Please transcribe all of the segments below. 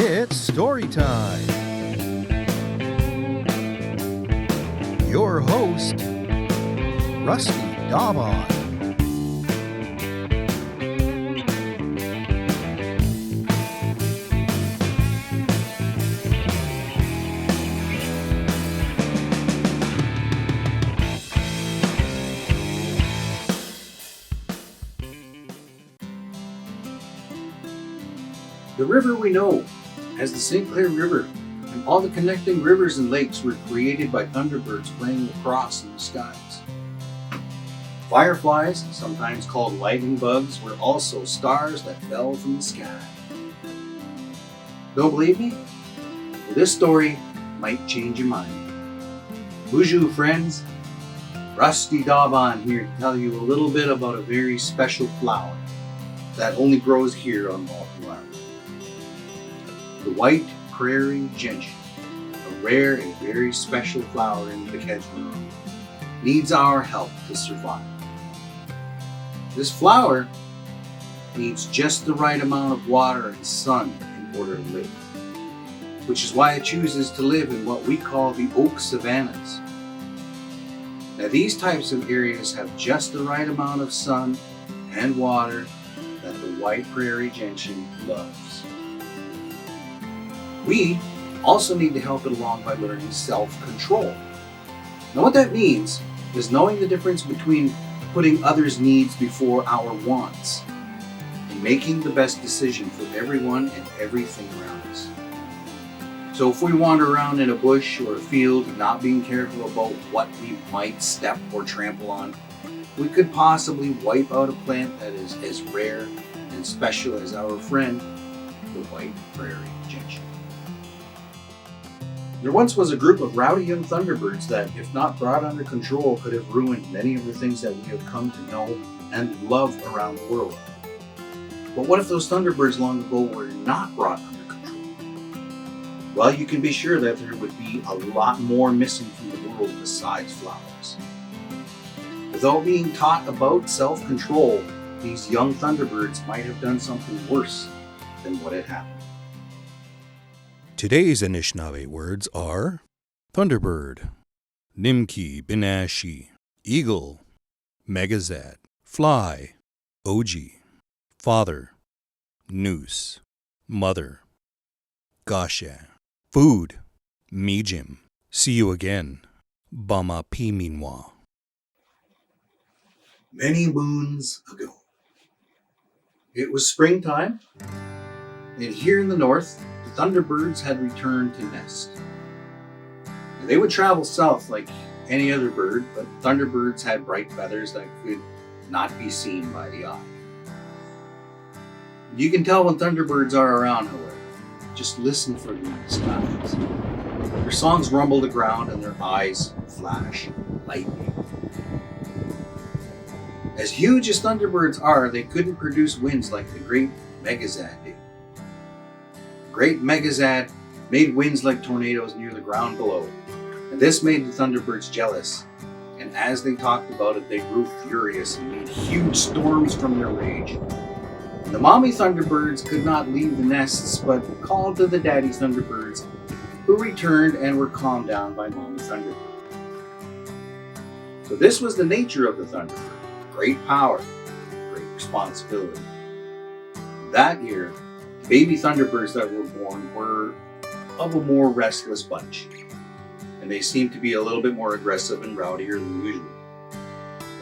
It's story time. Your host, Rusty Daubon. The river we know as the St. Clair River, and all the connecting rivers and lakes were created by thunderbirds playing lacrosse in the skies. Fireflies, sometimes called lightning bugs, were also stars that fell from the sky. Don't believe me? Well, this story might change your mind. Bonjour, friends. Rusty Daubon here to tell you a little bit about a very special flower that only grows here on Walker Island. The White Prairie Gentian, a rare and very special flower in the Ojibway, needs our help to survive. This flower needs just the right amount of water and sun in order to live, which is why it chooses to live in what we call the oak savannas. Now, these types of areas have just the right amount of sun and water that the White Prairie Gentian loves. We also need to help it along by learning self-control. Now, what that means is knowing the difference between putting others' needs before our wants and making the best decision for everyone and everything around us. So if we wander around in a bush or a field not being careful about what we might step or trample on, we could possibly wipe out a plant that is as rare and special as our friend, the White Prairie Gentian. There once was a group of rowdy young thunderbirds that, if not brought under control, could have ruined many of the things that we have come to know and love around the world. But what if those thunderbirds long ago were not brought under control? Well, you can be sure that there would be a lot more missing from the world besides flowers. Without being taught about self-control, these young thunderbirds might have done something worse than what had happened. Today's Anishinaabe words are Thunderbird, Nimki Binashi, Eagle, Megazad, Fly, Oji, Father, Noose, Mother, Gasha, Food, Mijim, See you again, Bama Piminwa. Many moons ago, it was springtime, and here in the north, the thunderbirds had returned to nest. And they would travel south like any other bird, but thunderbirds had bright feathers that could not be seen by the eye. You can tell when thunderbirds are around, however. Just listen for the skies. Their songs rumble the ground and their eyes flash lightning. As huge as thunderbirds are, they couldn't produce winds like the great Megazad did. Great Megazad made winds like tornadoes near the ground below, and this made the thunderbirds jealous. And as they talked about it, they grew furious and made huge storms from their rage. The mommy thunderbirds could not leave the nests, but called to the daddy thunderbirds, who returned and were calmed down by mommy thunderbird. So this was the nature of the thunderbird: great power, great responsibility. That year, baby thunderbirds that were born were of a more restless bunch, and they seemed to be a little bit more aggressive and rowdier than usual.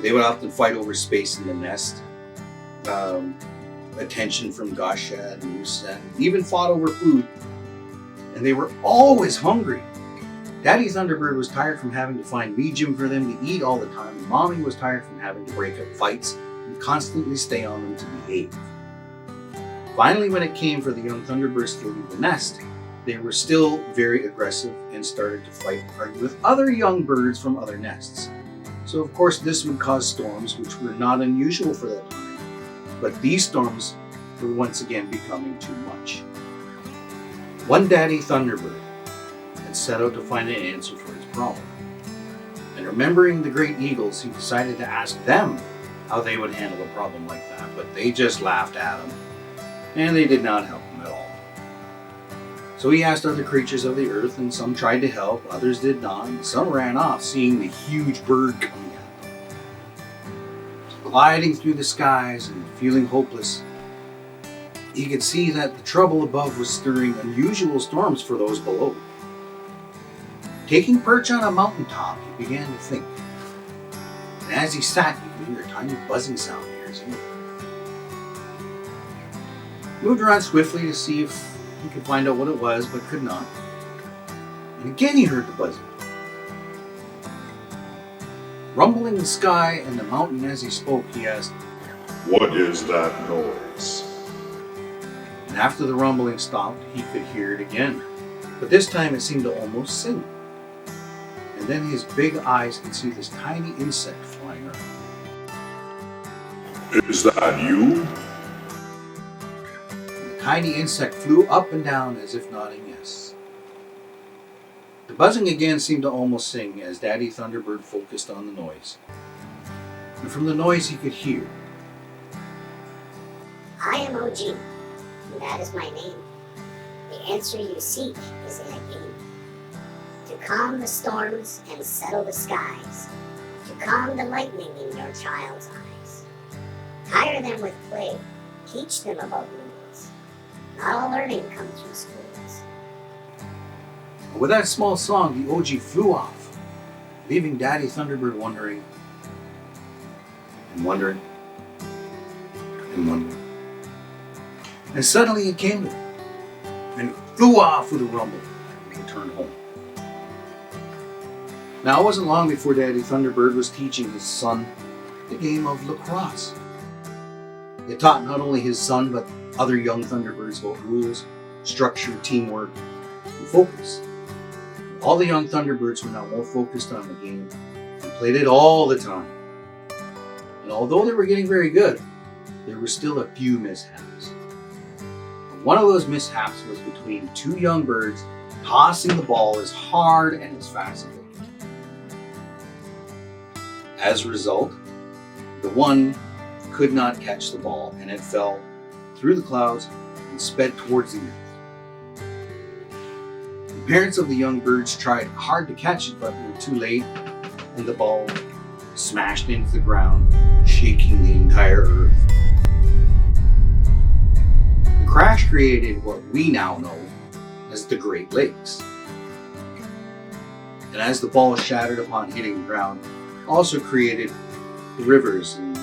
They would often fight over space in the nest, attention from Gasha and Moose, and even fought over food, and they were always hungry. Daddy Thunderbird was tired from having to find Mijim for them to eat all the time, and Mommy was tired from having to break up fights and constantly stay on them to behave. Finally, when it came for the young Thunderbirds to leave the nest, they were still very aggressive and started to fight and argue with other young birds from other nests. So of course this would cause storms, which were not unusual for that time, but these storms were once again becoming too much. One Daddy Thunderbird had set out to find an answer for his problem. And remembering the great eagles, he decided to ask them how they would handle a problem like that, but they just laughed at him, and they did not help him at all. So he asked other creatures of the earth, and some tried to help, others did not, and some ran off, seeing the huge bird coming at them. Gliding through the skies and feeling hopeless, he could see that the trouble above was stirring unusual storms for those below. Taking perch on a mountaintop, he began to think. And as he sat, he could hear a tiny buzzing sound near his ear. He moved around swiftly to see if he could find out what it was, but could not. And again he heard the buzzing. Rumbling the sky and the mountain as he spoke, he asked, "What is that noise?" And after the rumbling stopped, he could hear it again. But this time it seemed to almost sing. And then his big eyes could see this tiny insect flying around. "Is that you?" And the tiny insect flew up and down as if nodding yes. The buzzing again seemed to almost sing as Daddy Thunderbird focused on the noise. And from the noise he could hear, "I am OG, and that is my name. The answer you seek is in a game. To calm the storms and settle the skies, to calm the lightning in your child's eyes. Tire them with play, teach them about rules. Not all learning comes from schools." With that small song, the OG flew off, leaving Daddy Thunderbird wondering, and wondering, and wondering. And suddenly it came to him, and it flew off with a rumble and returned home. Now, it wasn't long before Daddy Thunderbird was teaching his son the game of lacrosse. It taught not only his son, but other young Thunderbirds about rules, structure, teamwork, and focus. All the young Thunderbirds were now more focused on the game and played it all the time. And although they were getting very good, there were still a few mishaps. And one of those mishaps was between two young birds tossing the ball as hard and as fast as they could. As a result, the one could not catch the ball, and it fell through the clouds and sped towards the earth. The parents of the young birds tried hard to catch it, but were too late, and the ball smashed into the ground, shaking the entire earth. The crash created what we now know as the Great Lakes. And as the ball shattered upon hitting the ground, also created the rivers and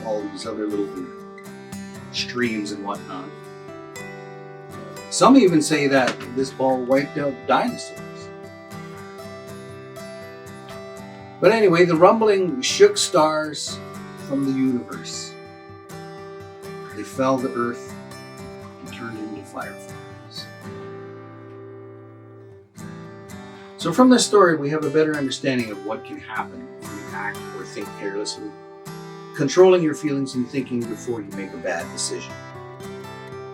all these other little streams and whatnot. Some even say that this ball wiped out dinosaurs. But anyway, the rumbling shook stars from the universe. They fell to earth and turned into fireflies. So from this story, we have a better understanding of what can happen if you act or think carelessly, controlling your feelings and thinking before you make a bad decision.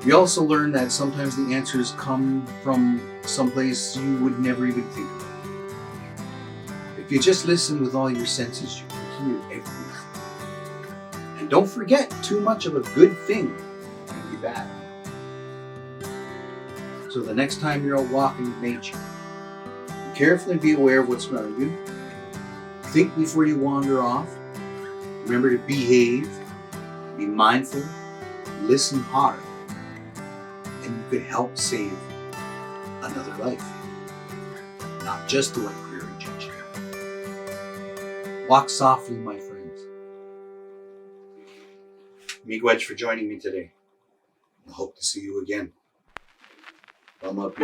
We also learn that sometimes the answers come from someplace you would never even think about. If you just listen with all your senses, you can hear everything. And don't forget, too much of a good thing can be bad. So the next time you're out walking in nature, carefully be aware of what's around you. Think before you wander off. Remember to behave, be mindful, listen hard, and you could help save another life, not just the White Prairie Gentian. Walk softly, my friends. Miigwech for joining me today. I hope to see you again. Thumb up,